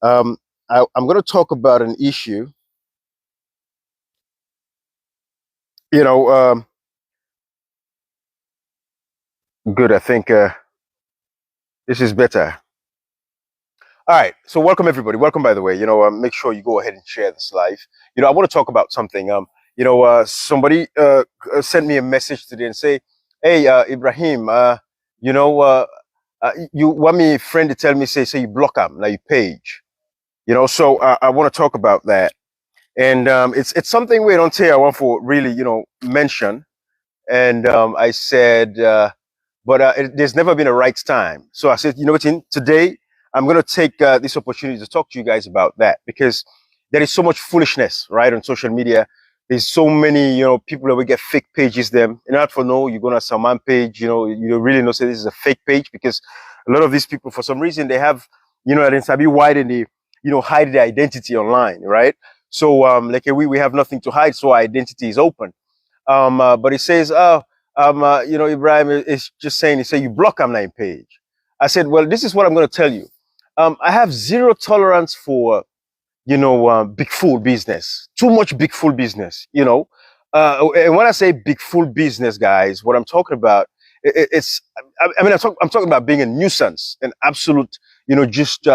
Um, I'm going to talk about an issue. You know, good. I think this is better. All right. So, welcome everybody. Welcome, by the way. Make sure you go ahead and share this live. I want to talk about something. Somebody sent me a message today and say, "Hey, Ibrahim, you want me friend to tell me say you block him now you page." So I want to talk about that. And it's something we don't say I want for really, mention. And I said, there's never been a right time. So I said, you know what, today I'm going to take this opportunity to talk to you guys about that because there is so much foolishness, right, on social media. There's so many, people that will get fake pages them. And not for no, you're going to some man page, you don't really know, say this is a fake page because a lot of these people, for some reason, they have, an Sabi wide and they, hide their identity online, right? So, like we have nothing to hide, so our identity is open. But he says, Ibrahim is just saying, he said, you block Am9 page. I said, well, this is what I'm going to tell you. I have zero tolerance for, big fool business, too much big fool business. And when I say big fool business, guys, what I'm talking about, it's, I'm talking about being a nuisance, an absolute, just,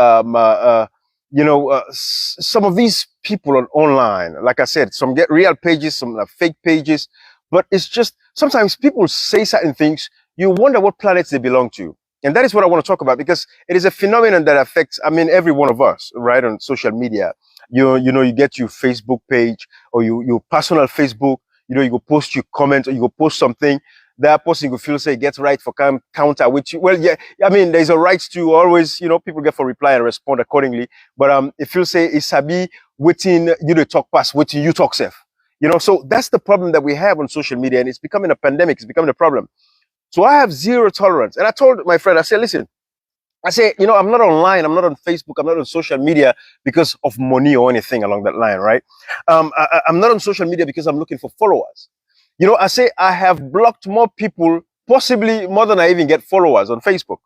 some of these people on online, like I said, some get real pages, some are fake pages, but it's just sometimes people say certain things, you wonder what planets they belong to. And that is what I want to talk about because it is a phenomenon that affects, every one of us, right, on social media. You get your Facebook page or your personal Facebook, you go post your comment or you go post something. That person will feel say gets right for counter with you. Well, yeah, there's a right to always, people get for reply and respond accordingly. But if you say it's sabi waiting you to talk past, waiting you talk safe. So that's the problem that we have on social media, and it's becoming a pandemic, it's becoming a problem. So I have zero tolerance. And I told my friend, I said, listen, I'm not online, I'm not on Facebook, I'm not on social media because of money or anything along that line, right? I'm not on social media because I'm looking for followers. I say I have blocked more people, possibly more than I even get followers on Facebook,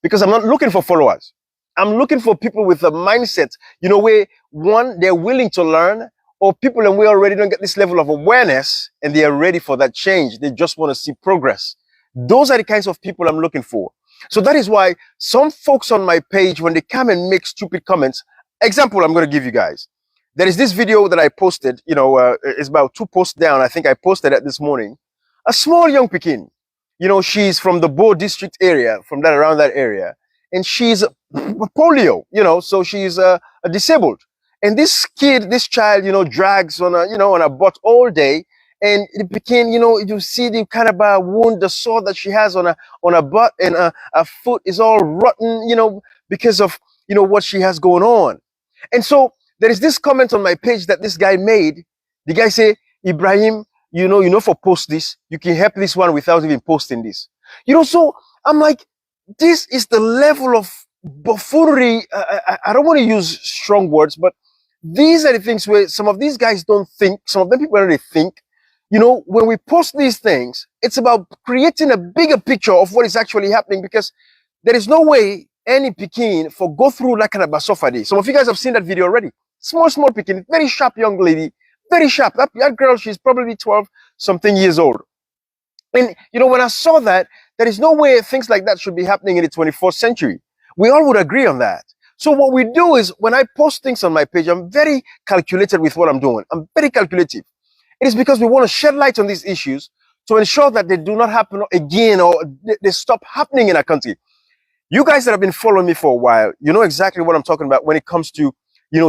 because I'm not looking for followers. I'm looking for people with a mindset, where one, they're willing to learn, or people and we already don't get this level of awareness and they are ready for that change. They just want to see progress. Those are the kinds of people I'm looking for. So that is why some folks on my page, when they come and make stupid comments, example I'm going to give you guys. There is this video that I posted, it's about 2 posts down. I think I posted it this morning. A small young Pekin, she's from the Bo district area, from that around that area. And she's polio, so she's disabled. And this kid, this child, drags on on a butt all day. And it became, you see the kind of wound, the sore that she has on a butt, and her foot is all rotten, because of, what she has going on. And so there is this comment on my page that this guy made. The guy say, Ibrahim, for post this, you can help this one without even posting this. So I'm like, this is the level of buffoonery. I don't want to use strong words, but these are the things where some of these guys don't think, some of them people don't really think. When we post these things, it's about creating a bigger picture of what is actually happening, because there is no way any Pekin for go through that kind of basofadi. Some of you guys have seen that video already. Small Pekin, very sharp young lady, very sharp. That girl, she's probably 12 something years old. And, when I saw that, there is no way things like that should be happening in the 21st century. We all would agree on that. So what we do is, when I post things on my page, I'm very calculated with what I'm doing. I'm very calculative. It is because we want to shed light on these issues to ensure that they do not happen again, or they stop happening in our country. You guys that have been following me for a while, you know exactly what I'm talking about when it comes to,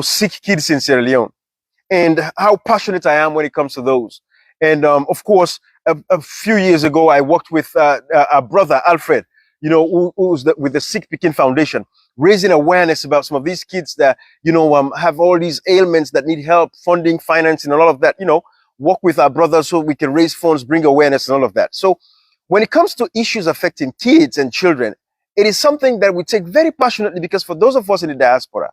sick kids in Sierra Leone, and how passionate I am when it comes to those. And of course, a few years ago, I worked with our brother, Alfred, who's with the Sick Pekin Foundation, raising awareness about some of these kids that, have all these ailments that need help, funding, financing, and all of that, work with our brothers so we can raise funds, bring awareness, and all of that. So when it comes to issues affecting kids and children, it is something that we take very passionately, because for those of us in the diaspora,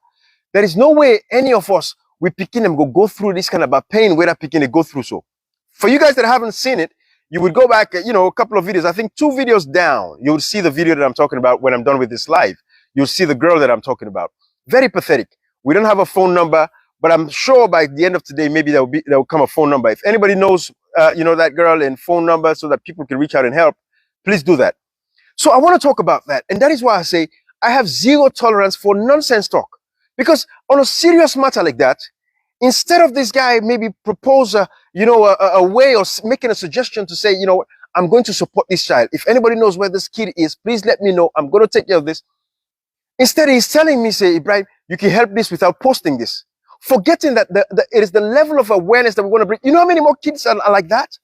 there is no way any of us, we Pekin them go through this kind of a pain where Pekin they go through. So for you guys that haven't seen it, you would go back, a couple of videos, I think 2 videos down, you'll see the video that I'm talking about when I'm done with this live. You'll see the girl that I'm talking about. Very pathetic. We don't have a phone number, but I'm sure by the end of today, maybe there will come a phone number. If anybody knows, that girl and phone number so that people can reach out and help, please do that. So I want to talk about that. And that is why I say I have zero tolerance for nonsense talk. Because on a serious matter like that, instead of this guy maybe propose a way or making a suggestion to say, I'm going to support this child. If anybody knows where this kid is, please let me know. I'm going to take care of this. Instead, he's telling me, say, Ibrahim, you can help this without posting this. Forgetting that it is the level of awareness that we want to bring. You know how many more kids are like that?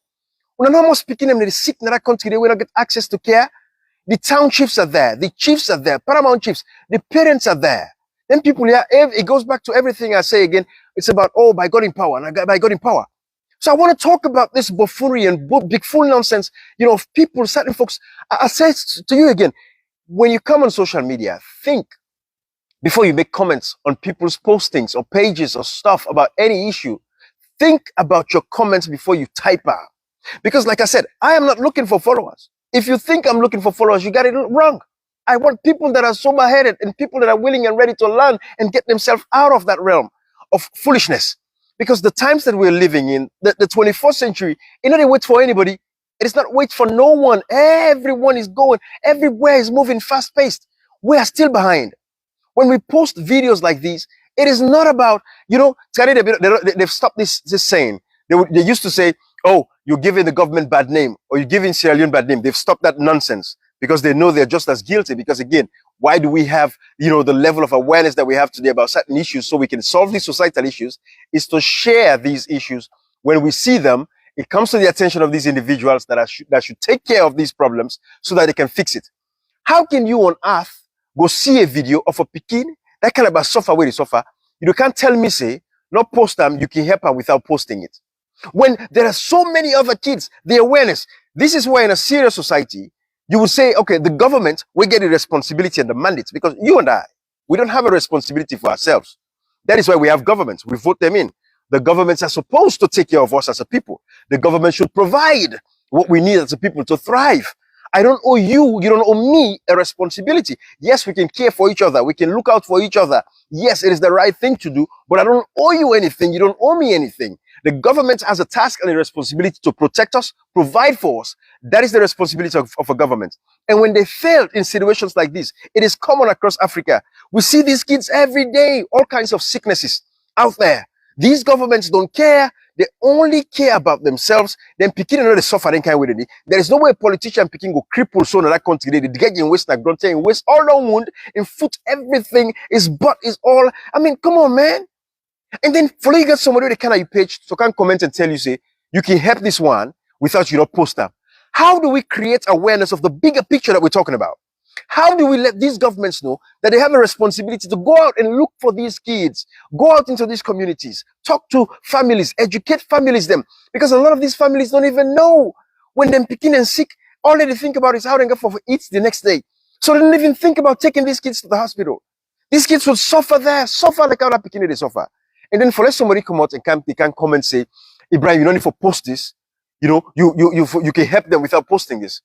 We're not more speaking them, they're sick in that country, they will not get access to care. The town chiefs are there, the chiefs are there, paramount chiefs, the parents are there. Then people here, it goes back to everything I say again. It's about, by God in power, and by God in power. So I want to talk about this buffoonery and big fool nonsense, of people, certain folks. I say to you again, when you come on social media, think before you make comments on people's postings or pages or stuff about any issue. Think about your comments before you type out. Because like I said, I am not looking for followers. If you think I'm looking for followers, you got it wrong. I want people that are sober-headed and people that are willing and ready to learn and get themselves out of that realm of foolishness. Because the times that we're living in, the 21st century, it doesn't wait for anybody. It is not wait for no one. Everyone is going. Everywhere is moving fast-paced. We are still behind. When we post videos like these, it is not about, they've stopped this saying. They used to say, oh, you're giving the government bad name or you're giving Sierra Leone bad name. They've stopped that nonsense because they know they're just as guilty. Because again, why do we have, the level of awareness that we have today about certain issues so we can solve these societal issues is to share these issues. When we see them, it comes to the attention of these individuals that should take care of these problems so that they can fix it. How can you on earth go see a video of a Pekin that kind of suffer where they suffer? You can't tell me, say, not post them, you can help them without posting it. When there are so many other kids, the awareness, this is why in a serious society, you will say, okay, the government will get the responsibility and the mandates because you and I, we don't have a responsibility for ourselves. That is why we have governments. We vote them in. The governments are supposed to take care of us as a people. The government should provide what we need as a people to thrive. I don't owe you, you don't owe me a responsibility. Yes, we can care for each other. We can look out for each other. Yes, it is the right thing to do, but I don't owe you anything. You don't owe me anything. The government has a task and a responsibility to protect us, provide for us. That is the responsibility of a government. And when they fail in situations like this, it is common across Africa. We see these kids every day, all kinds of sicknesses out there. These governments don't care. They only care about themselves. Then Pekin and they suffer then kind with it. There is no way a politician Pekin go cripple so in that country. They get in waste, like grunting, in waste, all down wound, in foot, everything, his butt is all. I mean, come on, man. And then follow you get somebody with a kind of page so can comment and tell you, say, you can help this one without you not post them. How do we create awareness of the bigger picture that we're talking about? How do we let these governments know that they have a responsibility to go out and look for these kids, go out into these communities, talk to families, educate families them? Because a lot of these families don't even know when they're picking and sick, all they think about is how they go for eats the next day. So they don't even think about taking these kids to the hospital. These kids will suffer there, suffer like how that picking they suffer. And then for let somebody come out and they can come and say, Ibrahim, you don't need to post this. You can help them without posting this.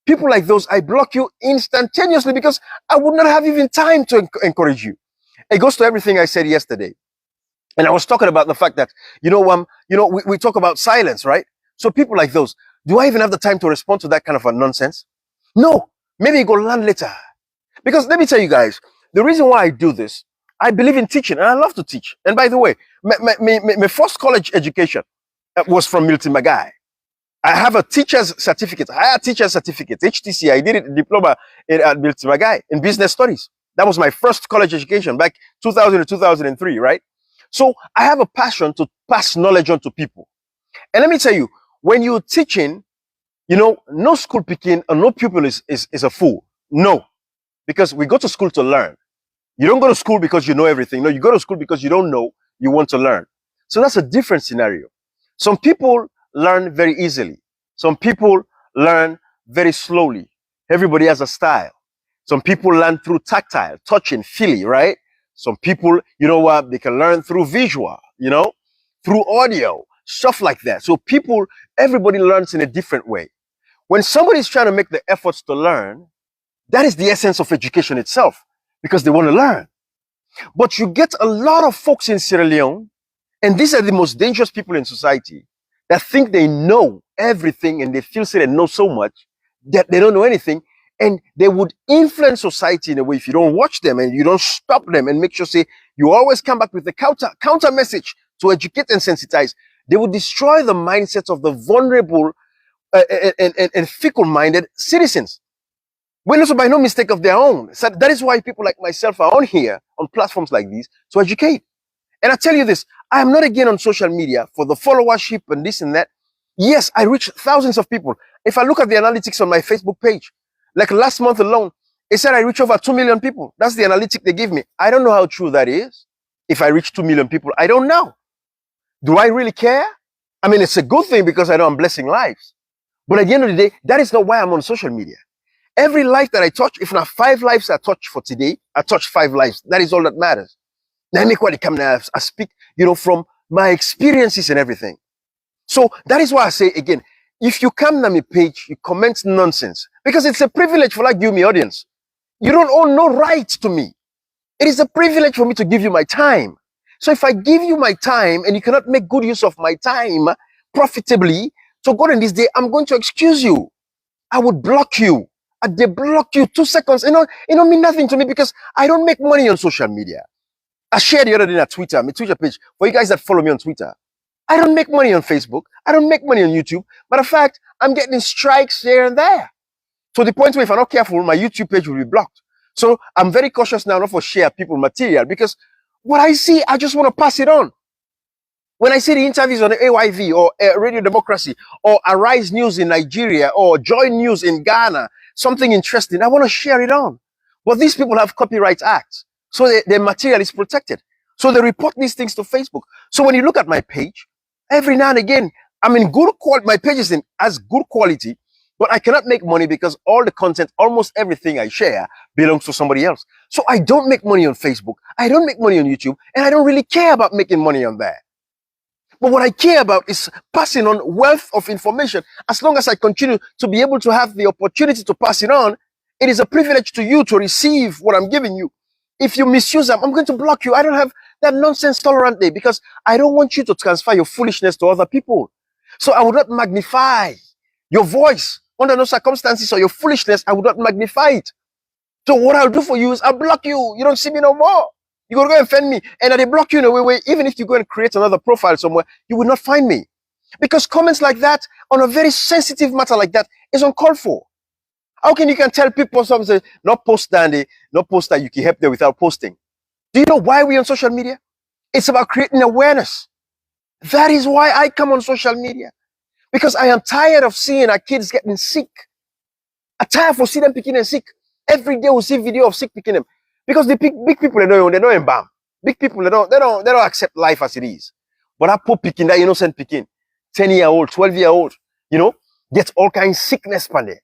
People like those, I block you instantaneously because I would not have even time to encourage you. It goes to everything I said yesterday. And I was talking about the fact that, we talk about silence, right? So people like those, do I even have the time to respond to that kind of a nonsense? No, maybe you go learn later. Because let me tell you guys, the reason why I do this, I believe in teaching and I love to teach. And by the way, my first college education was from Milton Magai. I have a teacher's certificate, higher teacher's certificate, HTC. I did it diploma at Milton Magai in business studies. That was my first college education back 2000 to 2003, right? So I have a passion to pass knowledge on to people. And let me tell you, when you're teaching, no school picking or no pupil is a fool. No, because we go to school to learn. You don't go to school because you know everything. No, you go to school because you don't know, you want to learn. So that's a different scenario. Some people learn very easily. Some people learn very slowly. Everybody has a style. Some people learn through tactile, touching, feeling, right? Some people, they can learn through visual, through audio, stuff like that. So everybody learns in a different way. When somebody is trying to make the efforts to learn, that is the essence of education itself, because they want to learn. But you get a lot of folks in Sierra Leone, and these are the most dangerous people in society, that think they know everything and they feel say they know so much that they don't know anything. And they would influence society in a way if you don't watch them and you don't stop them and make sure, say, you always come back with the counter message to educate and sensitize. They would destroy the mindsets of the vulnerable and fickle-minded citizens. When also by no mistake of their own. So that is why people like myself are on here, on platforms like these, to educate. And I tell you this, I am not again on social media for the followership and this and that. Yes, I reach thousands of people. If I look at the analytics on my Facebook page, like last month alone, it said I reach over 2 million people. That's the analytic they give me. I don't know how true that is. If I reach 2 million people, I don't know. Do I really care? I mean, it's a good thing because I know I'm blessing lives. But at the end of the day, that is not why I'm on social media. Every life that I touch, if not 5 lives I touch for today, I touch 5 lives. That is all that matters. Now, make what it come now. I speak, from my experiences and everything. So that is why I say again, if you come to my page, you comment nonsense, because it's a privilege for like you, my audience. You don't own no right to me. It is a privilege for me to give you my time. So if I give you my time and you cannot make good use of my time profitably, so God in this day, I'm going to excuse you. I would block you. I deblock you 2 seconds. It don't mean nothing to me because I don't make money on social media. I shared the other day on Twitter, my Twitter page, for you guys that follow me on Twitter. I don't make money on Facebook. I don't make money on YouTube. Matter of fact, I'm getting strikes here and there. To the point where if I'm not careful, my YouTube page will be blocked. So I'm very cautious now not for share people material because what I see, I just want to pass it on. When I see the interviews on the AYV or Radio Democracy or Arise News in Nigeria or Joy News in Ghana, something interesting, I want to share it on. But these people have copyright acts. So their material is protected. So they report these things to Facebook. So when you look at my page, every now and again, I'm in good quality. My page is in as good quality, but I cannot make money because all the content, almost everything I share belongs to somebody else. So I don't make money on Facebook. I don't make money on YouTube, and I don't really care about making money on there. But what I care about is passing on wealth of information. As long as I continue to be able to have the opportunity to pass it on, it is a privilege to you to receive what I'm giving you. If you misuse them, I'm going to block you. I don't have that nonsense tolerant day because I don't want you to transfer your foolishness to other people. So I would not magnify your voice under no circumstances or your foolishness. I would not magnify it. So what I'll do for you is I'll block you. You don't see me no more. You're going to go and offend me. And they block you in a way where even if you go and create another profile somewhere, you will not find me. Because comments like that on a very sensitive matter like that is uncalled for. How can you tell people something, say, not post that, not post that you can help them without posting? Do you know why we're on social media? It's about creating awareness. That is why I come on social media. Because I am tired of seeing our kids getting sick. I'm tired of seeing them picking them sick. Every day we see video of sick picking them. Because the big people, they don't embalm. Big people, they don't accept life as it is. But that poor picking, that innocent picking, 10-year-old, 12-year-old, get all kinds of sickness pan there.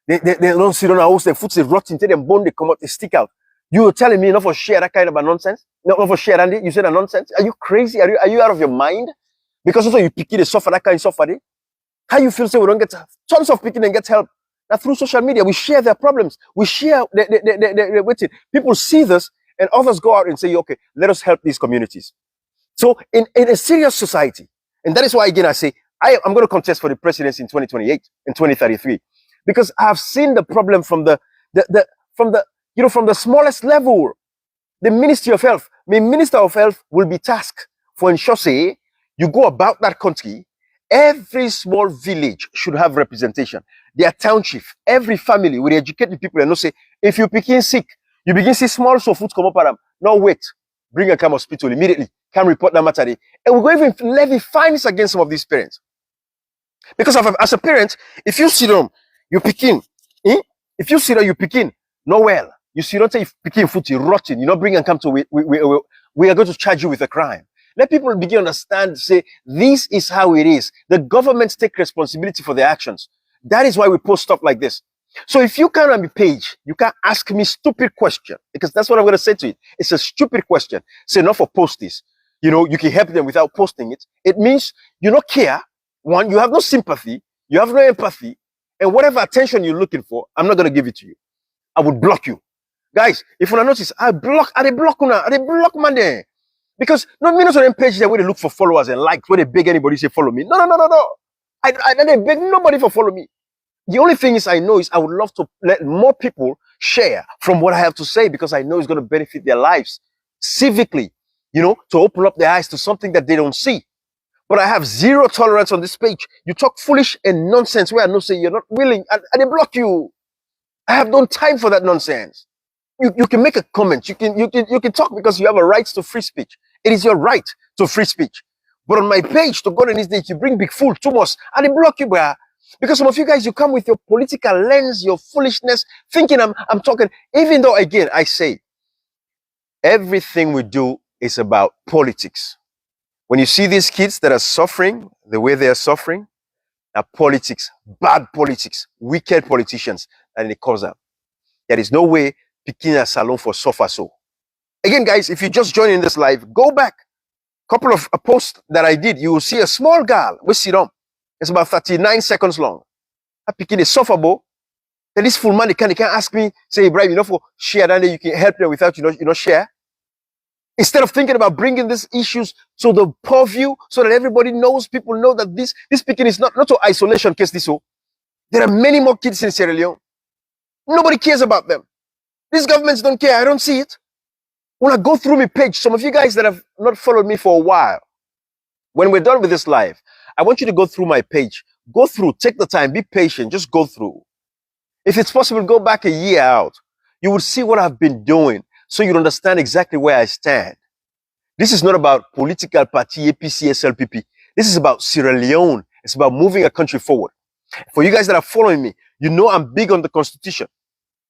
They don't sit on a house, their foot is rotting, till them bone, they come out, they stick out. You're telling me not for share that kind of a nonsense? Not for share, Andy? You said a nonsense? Are you crazy? Are you out of your mind? Because also you pick it, they suffer that kind of suffer. How you feel say we don't get tons of picking and get help? Now through social media, we share their problems. We share waiting. People see this and others go out and say, okay, let us help these communities. So in a serious society, and that is why again I say, I'm going to contest for the presidency in 2028 and 2033. Because I have seen the problem from the smallest level. The Ministry of Health, the Minister of Health will be tasked for ensure say you go about that country. Every small village should have representation. Their township, every family will educate the people and not say if you begin sick, you begin see small so food come up at them. No wait, bring a come hospital immediately. Can report that matter. And we're going to even levy fines against some of these parents. Because as a parent, if you sit down, you picking. If you see that you picking, no well. You see, don't say if picking food is rotten. You not bring and come to we are going to charge you with a crime. Let people begin to understand. Say this is how it is. The government take responsibility for their actions. That is why we post stuff like this. So if you come on my page, you can ask me stupid question because that's what I'm going to say to it. It's a stupid question. Say not for post this. You can help them without posting it. It means you don't care. One, you have no sympathy. You have no empathy. And whatever attention you're looking for, I'm not going to give it to you. I would block you. Guys, if you notice, I they block man there. Because no mean on them pages where they look for followers and likes, where they beg anybody say follow me. No. I don't beg nobody for follow me. The only thing is I know is I would love to let more people share from what I have to say because I know it's going to benefit their lives civically, to open up their eyes to something that they don't see. But I have zero tolerance on this page. You talk foolish and nonsense where I know say you're not willing and they block you. I have no time for that nonsense. You can make a comment. You can talk because you have a right to free speech. It is your right to free speech. But on my page, to God in this day, you bring big fool too much and they block you, bruh. Because some of you guys, you come with your political lens, your foolishness, thinking I'm talking, even though, again, I say, everything we do is about politics. When you see these kids that are suffering, the way they are suffering, are politics, bad politics, wicked politicians, and it comes up. There is no way picking a salon for suffer so. Again, guys, if you just join in this live, go back. Couple of posts that I did, you will see a small girl with sit on. It's about 39 seconds long. I picking a suffer bow. Then this full man, he can't ask me, say, Ibrahim, for share, then you can help them without, share. Instead of thinking about bringing these issues to the purview so that everybody knows, people know that this picking is not to isolation case this. There are many more kids in Sierra Leone. Nobody cares about them. These governments don't care. I don't see it. When I go through my page, some of you guys that have not followed me for a while, when we're done with this live, I want you to go through my page. Go through, take the time, be patient, just go through. If it's possible, go back a year out. You will see what I've been doing so you'll understand exactly where I stand. This is not about political party, APC, SLPP. This is about Sierra Leone. It's about moving a country forward. For you guys that are following me, you know I'm big on the Constitution.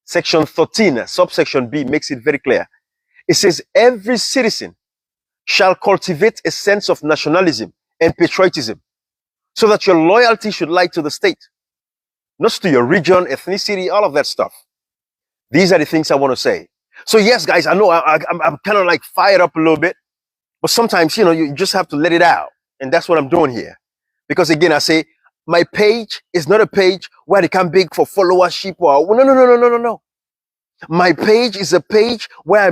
Section 13, subsection B, makes it very clear. It says every citizen shall cultivate a sense of nationalism and patriotism so that your loyalty should lie to the state, not to your region, ethnicity, all of that stuff. These are the things I want to say. So yes, guys, I know I'm kind of like fired up a little bit, but sometimes, you just have to let it out. And that's what I'm doing here. Because again, I say, my page is not a page where they can beg for followership or no. My page is a page where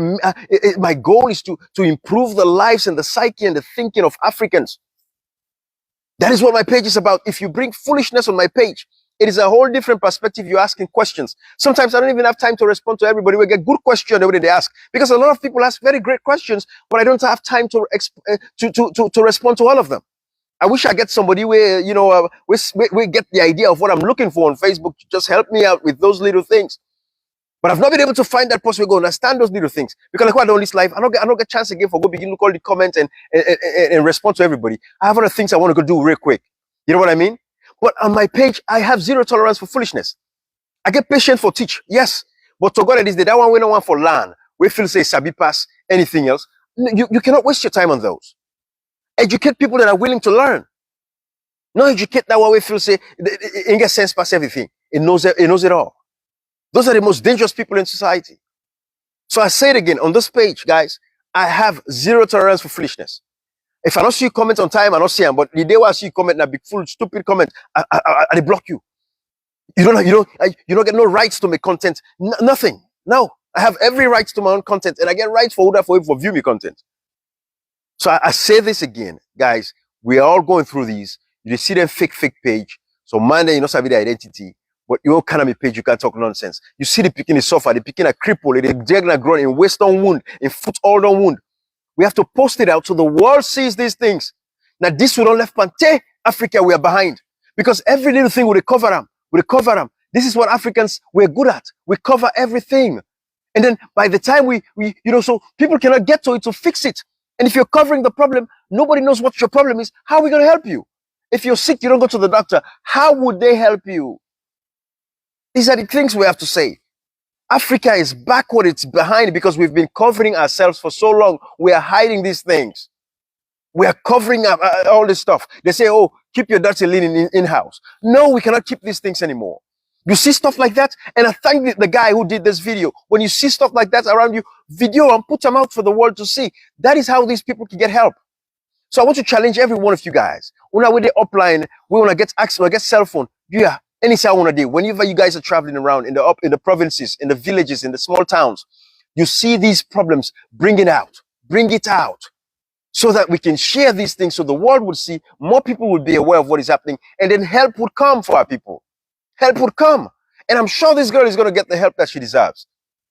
my goal is to improve the lives and the psyche and the thinking of Africans. That is what my page is about. If you bring foolishness on my page, it is a whole different perspective. You're asking questions. Sometimes I don't even have time to respond to everybody. We get good questions the way they ask, because a lot of people ask very great questions, but I don't have time to respond to all of them. I wish I get somebody where, we get the idea of what I'm looking for on Facebook to just help me out with those little things. But I've not been able to find that person who go understand those little things. Because like what I do this life, I don't get a chance again for go begin to call the comments and respond to everybody. I have other things I want to go do real quick. You know what I mean? But on my page, I have zero tolerance for foolishness. I get patient for teach, yes. But to God, that one we don't want for land. We feel say sabi pass anything else. You cannot waste your time on those. Educate people that are willing to learn. No educate that one we feel say it get sense past everything. It knows it all. Those are the most dangerous people in society. So I say it again, on this page, guys, I have zero tolerance for foolishness. If I don't see you comment on time, I don't see them. But the day where I see you comment, a big full stupid comment, I block you. You don't get no rights to make content. Nothing. No, I have every right to my own content, and I get rights for view me content. So I say this again, guys. We are all going through these. You see them fake page. So man, you know, sabi the identity. But your economy page, you can't talk nonsense. You see the picking is suffer, the picking a cripple, the diagonal grown in western wound, in foot all down wound. We have to post it out so the world sees these things. Now this will not left pante Africa, we are behind. Because every little thing will recover them. This is what Africans we're good at. We cover everything. And then by the time so people cannot get to it to fix it. And if you're covering the problem, nobody knows what your problem is. How are we going to help you? If you're sick, you don't go to the doctor. How would they help you? These are the things we have to say. Africa is backward, it's behind because we've been covering ourselves for so long. We are hiding these things. We are covering up all this stuff. They say, oh, keep your dirty linen in-house. No, we cannot keep these things anymore. You see stuff like that? And I thank the guy who did this video. When you see stuff like that around you, video and put them out for the world to see. That is how these people can get help. So I want to challenge every one of you guys. When I with the upline, we want to get access, we get cell phone. Yeah, Any say I want to do. Whenever you guys are traveling around in the provinces, in the villages, in the small towns, you see these problems, bring it out. Bring it out. So that we can share these things so the world would see, more people would be aware of what is happening, and then help would come for our people. Help would come. And I'm sure this girl is going to get the help that she deserves.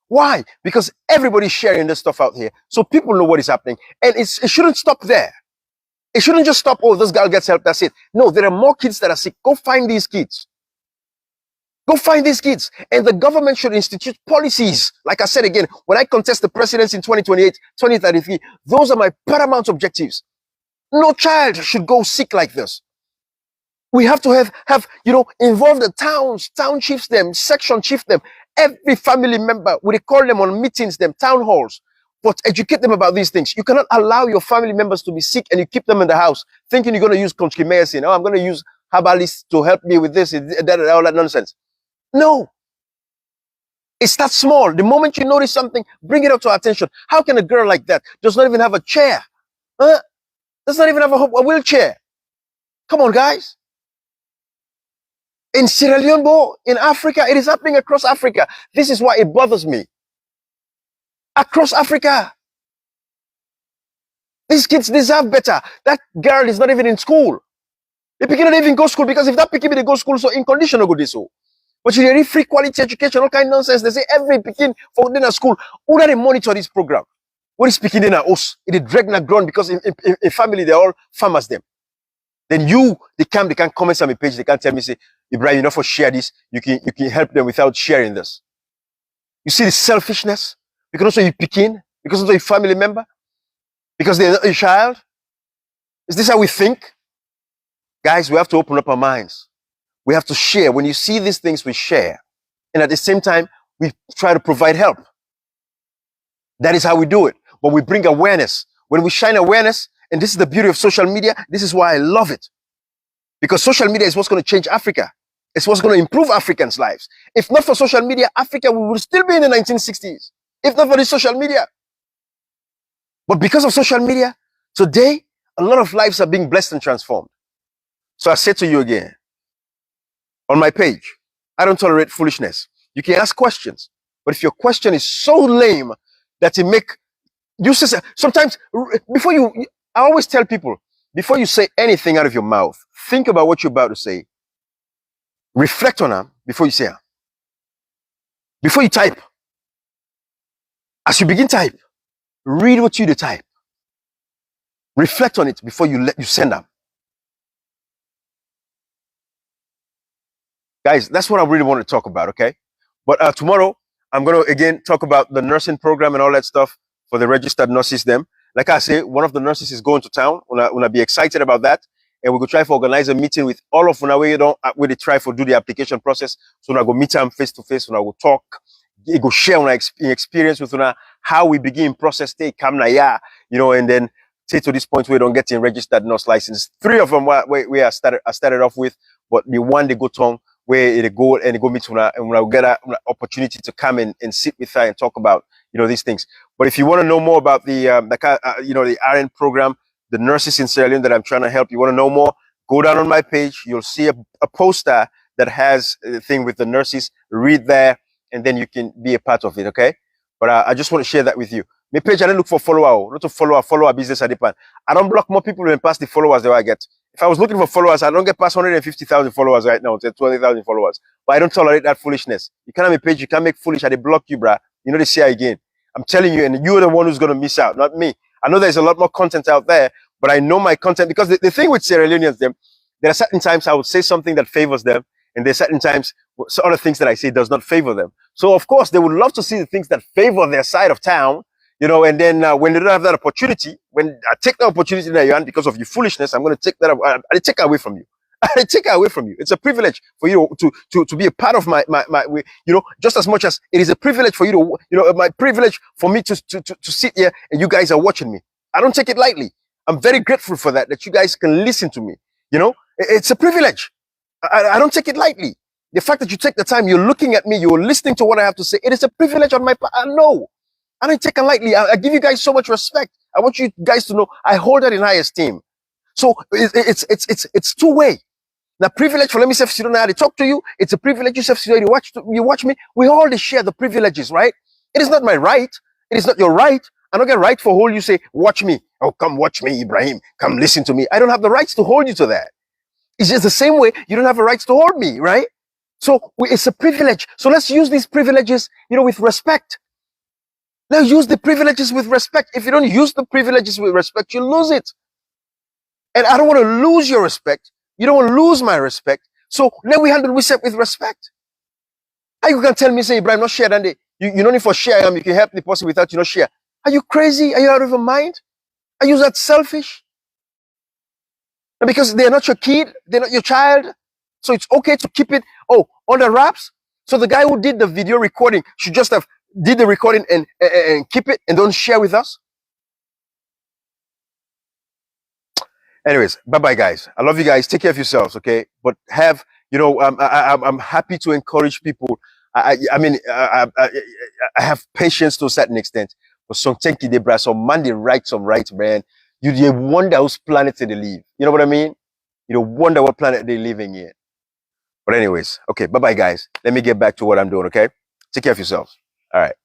Why? Because everybody's sharing this stuff out here. So people know what is happening. And it shouldn't stop there. It shouldn't just stop, oh, this girl gets help, that's it. No, there are more kids that are sick. Go find these kids. Go find these kids. And the government should institute policies. Like I said again, when I contest the presidency in 2028, 2033, those are my paramount objectives. No child should go sick like this. We have to have involve the towns, town chiefs them, section chief them, every family member. We call them on meetings, them town halls, but educate them about these things. You cannot allow your family members to be sick and you keep them in the house thinking you're going to use country medicine. Oh, I'm going to use herbalists to help me with this, all that nonsense. No. It starts small. The moment you notice something, bring it up to our attention. How can a girl like that does not even have a chair? Does not even have a wheelchair? Come on, guys. In Sierra Leone, in Africa, it is happening across Africa. This is why it bothers me. Across Africa. These kids deserve better. That girl is not even in school. The pikin don't even go to school, because if that pikin they go to school, so in condition to go this so. But you need free quality education, all kind of nonsense. They say every pikin for dinner school. Who do they monitor this program? What is speaking in our house? It is drag na ground, because in family they're all farmers them. Then they can comment on my page, they can tell me, say, Ibrahim, you know, for share this, you can help them without sharing this. You see the selfishness? Because also you pikin, because also you family member, because they're not a child. Is this how we think? Guys, we have to open up our minds. We have to share. When you see these things, we share. And at the same time, we try to provide help. That is how we do it. But we bring awareness. When we shine awareness, and this is the beauty of social media, this is why I love it. Because social media is what's going to change Africa. It's what's going to improve Africans' lives. If not for social media, Africa would still be in the 1960s. If not for this social media. But because of social media, today, a lot of lives are being blessed and transformed. So I say to you again, on my page, I don't tolerate foolishness. You can ask questions, but if your question is so lame that it make you say, sometimes I always tell people, before you say anything out of your mouth, think about what you're about to say. Reflect on them before you say them. Before you type, as you begin type, read what you type. Reflect on it before you send them. Guys, that's what I really want to talk about, okay? But tomorrow, I'm going to, again, talk about the nursing program and all that stuff for the registered nurses, them. Like I say, one of the nurses is going to town. We'll be excited about that. And we could try to organize a meeting with all of them. We try to do the application process. So we'll go meet them face to face. We'll go talk. We go share our experience with them, how we begin process. Take and then say to this point, we don't get in registered nurse license. 3 of them I started off with, but the one they go to where they go and they go meet her, and we'll get an opportunity to come and sit with her and talk about these things. But if you want to know more about the RN program, the nurses in Sierra Leone that I'm trying to help, you want to know more, go down on my page. You'll see a poster that has the thing with the nurses. Read there, and then you can be a part of it. Okay? But I just want to share that with you. My page, I don't look for follower, not to follow a business at the pan. I don't block more people than past the followers that I get. If I was looking for followers, I don't get past 150,000 followers right now, 20,000 followers. But I don't tolerate that foolishness. You can't have a page, you can't make foolish, they block you, bruh. They say again. I'm telling you, and you're the one who's going to miss out, not me. I know there's a lot more content out there, but I know my content, because the thing with Sierra Leoneans, there are certain times I would say something that favors them, and there's certain times other things that I say does not favor them. So, of course, they would love to see the things that favor their side of town, and then when they don't have that opportunity, when I take the opportunity that you're on because of your foolishness, I'm going to take that I take it away from you. I take it away from you. It's a privilege for you to be a part of my just as much as it is a privilege for you to, my privilege for me to sit here and you guys are watching me. I don't take it lightly. I'm very grateful for that you guys can listen to me. It's a privilege. I don't take it lightly. The fact that you take the time, you're looking at me, you're listening to what I have to say, it is a privilege on my part. I know. I don't take it lightly. I give you guys so much respect. I want you guys to know I hold that in high esteem. So it's two-way. Now, privilege for let me say, if you don't know how to talk to you, it's a privilege. You say, you watch me. We all share the privileges, right? It is not my right. It is not your right. I don't get right for hold you say, watch me. Oh, come watch me, Ibrahim. Come listen to me. I don't have the rights to hold you to that. It's just the same way you don't have the rights to hold me, right? So it's a privilege. So let's use these privileges, with respect. Let's use the privileges with respect. If you don't use the privileges with respect, you lose it. And I don't want to lose your respect. You don't want to lose my respect. So let we handle with respect. How you can tell me, say, Ibrahim, not share, and you don't need for share, you can help the person without you not share. Are you crazy? Are you out of your mind? Are you that selfish? And because they're not your kid, they're not your child. So it's okay to keep it, on the wraps. So the guy who did the video recording should just have did the recording and keep it and don't share with us. Anyways, bye-bye, guys. I love you guys. Take care of yourselves, okay? But have, I'm happy to encourage people. I have patience to a certain extent. But some thank you, Debra. Some man, they write some right, man. You wonder whose planet they live. You know what I mean? You wonder what planet they're living in. But anyways, okay, bye-bye, guys. Let me get back to what I'm doing, okay? Take care of yourselves. All right.